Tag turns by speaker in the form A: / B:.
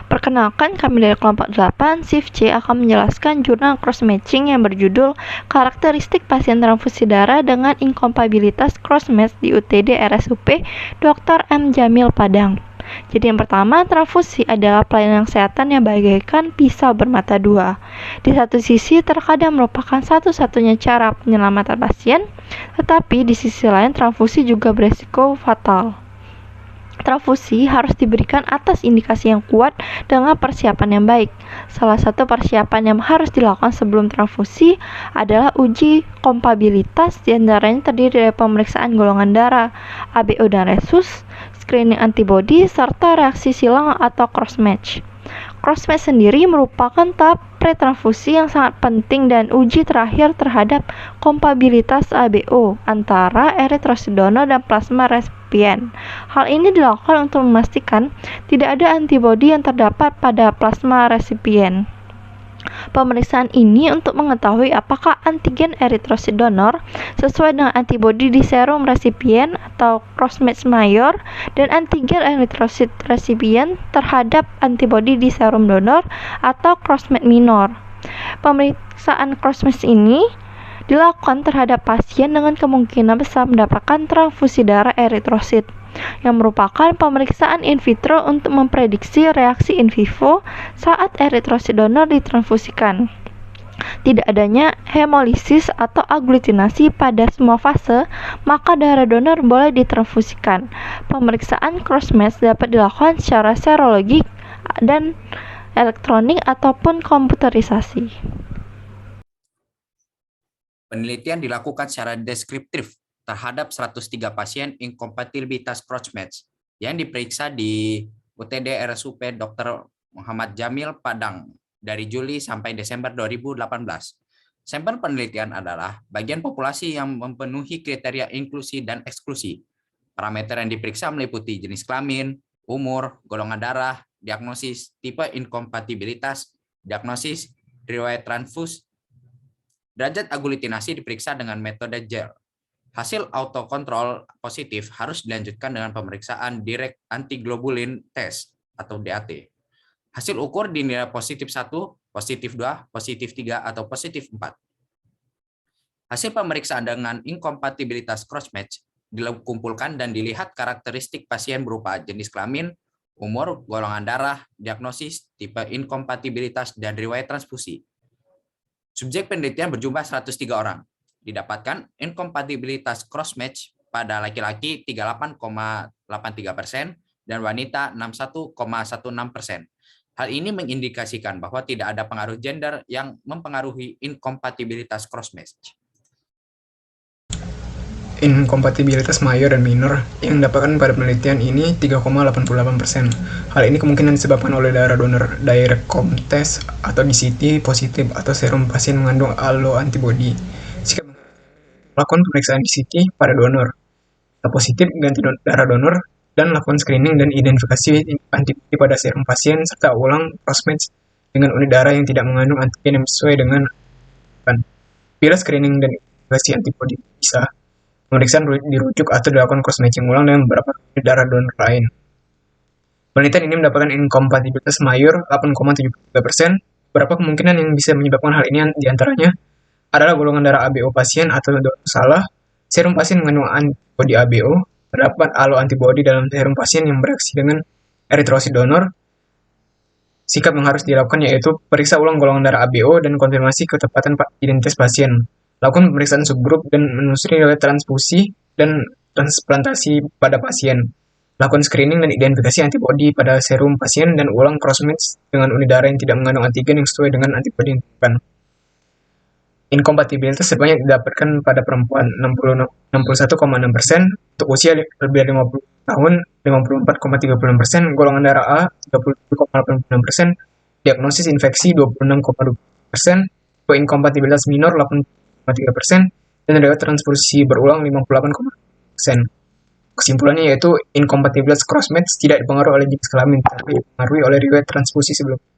A: Perkenalkan, kami dari kelompok 8, Shift C akan menjelaskan jurnal cross-matching yang berjudul Karakteristik Pasien Transfusi Darah dengan Inkompatibilitas Cross-Match di UTD RSUP Dr. M. Jamil Padang. Jadi yang pertama, transfusi adalah pelayanan kesehatan yang bagaikan pisau bermata dua. Di satu sisi terkadang merupakan satu-satunya cara penyelamatan pasien, tetapi di sisi lain transfusi juga beresiko fatal. Transfusi harus diberikan atas indikasi yang kuat dengan persiapan yang baik. Salah satu persiapan yang harus dilakukan sebelum transfusi adalah uji kompatibilitas, diantaranya terdiri dari pemeriksaan golongan darah, ABO dan resus, screening antibodi, serta reaksi silang atau cross-match. Cross-match sendiri merupakan tahap pretransfusi yang sangat penting dan uji terakhir terhadap kompatibilitas ABO antara eritrosit donor dan plasma resipien. Hal ini dilakukan untuk memastikan tidak ada antibodi yang terdapat pada plasma resipien. Pemeriksaan ini untuk mengetahui apakah antigen eritrosit donor sesuai dengan antibodi di serum resipien atau cross-match mayor dan antigen eritrosit resipien terhadap antibodi di serum donor atau cross-match minor. Pemeriksaan cross-match ini dilakukan terhadap pasien dengan kemungkinan besar mendapatkan transfusi darah eritrosit, yang merupakan pemeriksaan in vitro untuk memprediksi reaksi in vivo saat eritrosit donor ditransfusikan. Tidak adanya hemolisis atau aglutinasi pada semua fase, maka darah donor boleh ditransfusikan. Pemeriksaan cross-match dapat dilakukan secara serologik dan elektronik ataupun komputerisasi.
B: Penelitian dilakukan secara deskriptif terhadap 103 pasien inkompatibilitas cross-match yang diperiksa di UTD RSUP Dr. Muhammad Jamil Padang dari Juli sampai Desember 2018. Sampel penelitian adalah bagian populasi yang memenuhi kriteria inklusi dan eksklusi. Parameter yang diperiksa meliputi jenis kelamin, umur, golongan darah, diagnosis, tipe inkompatibilitas, diagnosis, riwayat transfus. Derajat aglutinasi diperiksa dengan metode gel. Hasil autokontrol positif harus dilanjutkan dengan pemeriksaan direct antiglobulin test atau DAT. Hasil ukur dinilai positif 1, positif 2, positif 3, atau positif 4. Hasil pemeriksaan dengan inkompatibilitas cross-match dikumpulkan dan dilihat karakteristik pasien berupa jenis kelamin, umur, golongan darah, diagnosis, tipe inkompatibilitas, dan riwayat transfusi. Subjek penelitian berjumlah 103 orang. Didapatkan inkompatibilitas cross-match pada laki-laki 38,83% dan wanita 61,16%. Hal ini mengindikasikan bahwa tidak ada pengaruh gender yang mempengaruhi inkompatibilitas cross-match.
C: Inkompatibilitas mayor dan minor yang didapatkan pada penelitian ini 3,88%. Hal ini kemungkinan disebabkan oleh darah donor direct test atau DCT positif atau serum pasien mengandung alloantibody. Jika melakukan pemeriksaan DCT pada donor positif ganti darah donor dan lakukan screening dan identifikasi antibodi pada serum pasien serta ulang cross-match dengan unit darah yang tidak mengandung antigen yang sesuai dengan bila screening dan identifikasi antibodi bisa, pemeriksaan dirujuk atau dilakukan cross-matching ulang dengan beberapa unit darah donor lain. Penelitian ini mendapatkan inkompatibilitas mayor 8,73%. Beberapa kemungkinan yang bisa menyebabkan hal ini diantaranya adalah golongan darah ABO pasien atau donor salah, serum pasien mengandung antibodi ABO, terdapat alloantibody dalam serum pasien yang bereaksi dengan eritrosit donor. Sikap yang harus dilakukan yaitu periksa ulang golongan darah ABO dan konfirmasi ketepatan identitas pasien. Lakukan pemeriksaan subgrup dan menelusuri riwayat transfusi dan transplantasi pada pasien. Lakukan screening dan identifikasi antibodi pada serum pasien dan ulang cross-match dengan unit darah yang tidak mengandung antigen yang sesuai dengan antibodi yang ditentukan. Inkompatibilitas sebanyak didapatkan pada perempuan 61,6%, untuk usia lebih dari 50 tahun 54,36%, golongan darah A 37,86%, diagnosis infeksi 26,2%, inkompatibilitas minor 8,3%, dan riwayat transfusi berulang 58,6%. Kesimpulannya yaitu inkompatibilitas cross-match tidak dipengaruhi oleh jenis kelamin, tetapi dipengaruhi oleh riwayat transfusi sebelumnya.